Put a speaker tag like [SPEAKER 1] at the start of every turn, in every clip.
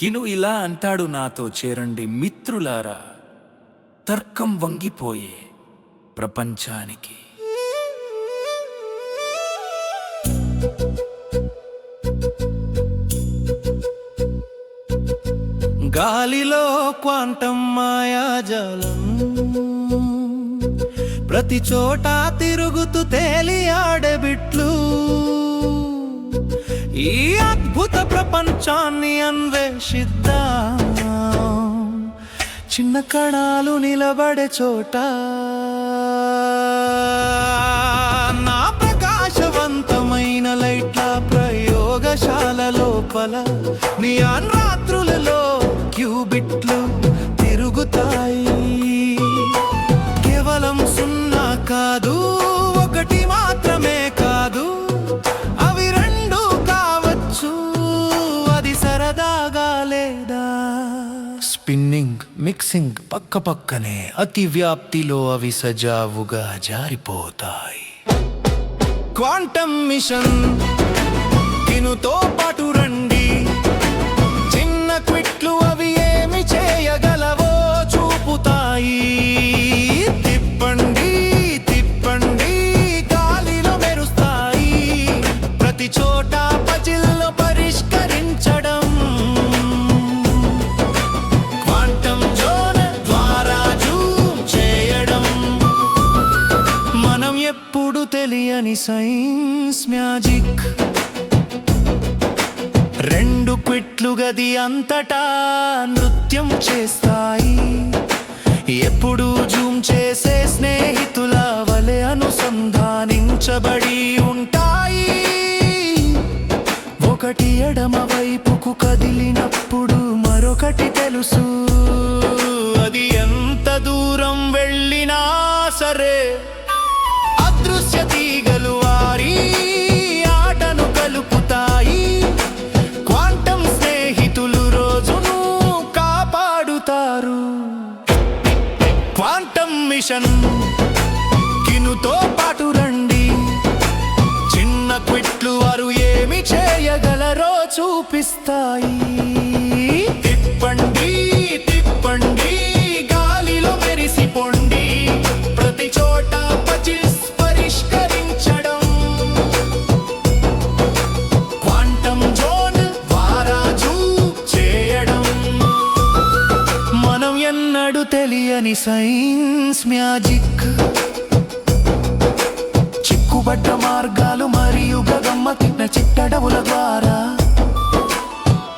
[SPEAKER 1] గిను ఇలా అంటాడు, నాతో చేరండి మిత్రులారా, తర్కం వంగిపోయే ప్రపంచానికి. గాలిలో క్వాంటం మాయాజాలం, ప్రతి చోట తిరుగుతూ తేలియాడే బిట్లు. ఈ అద్భుత ప్రపంచాన్ని అన్వేషిద్దాం, చిన్న కణాలు నిలబడే చోట. నా ప్రకాశవంతమైన లైట్ల ప్రయోగశాల లోపల నియాన్ రాత్రులలో క్యూబిట్లు తిరుగుతాయి. కేవలం సున్నా కాదు, ఒకటి మాత్రమే కాదు, అవి రెండు కావచ్చు. అది సరదాగా లేదా స్పిన్నింగ్ మిక్సింగ్ పక్క పక్కనే అతి వ్యాప్తిలో అవి సజావుగా జారిపోతాయి. క్వాంటమ్ మిషన్ కినుతో పాటు రండి, చిన్న క్విట్లు అవి ఏమి చేయగలవో చూపుతాయి. తిప్పండి తిప్పండి గాలిలో మెరుస్తాయి, ప్రతి చోట పజిల్ను పరిష్కరించడం. క్వాంటమ్ జోన్ ద్వారా జూమ్ చేయడం, మనం ఎప్పుడు తెలియని సైన్స్ మ్యాజిక్. రెండు క్విట్లు గది అంతటా నృత్యం చేస్తాయి, ఎప్పుడు జూమ్ చేసే స్నేహితుల వలె అనుసంధానించబడి ఉంటాయి. ఒకటి ఎడమ వైపుకు కదిలినప్పుడు మరొకటి తెలుసు, అది ఎంత దూరం వెళ్ళినా సరే. అదృశ్య తీగలు వారి ఆటను కలుపుతాయి, క్వాంటం స్నేహితులు రోజును కాపాడుతారు. క్వాంటమ్ మిషన్ కినుతో పాటు రండి, చిన్న క్విట్లు వారు ఏమి చేయగలరో చూపిస్తాయి. తిప్పండి తిప్పండి గాలిలో మెరిసిపోండి, ప్రతి చోట పజిల్స్ పరిష్కరించడం. క్వాంటమ్ జోన్ ద్వారా జూమ్ చేయడం, మనం ఎన్నడూ తెలియని సైన్స్ మ్యాజిక్. చిక్కుబడ్డ మార్గాలు మరియు గమ్మతిన్న చిట్టడవుల ద్వారా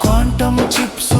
[SPEAKER 1] క్వాంటమ్ చిప్స్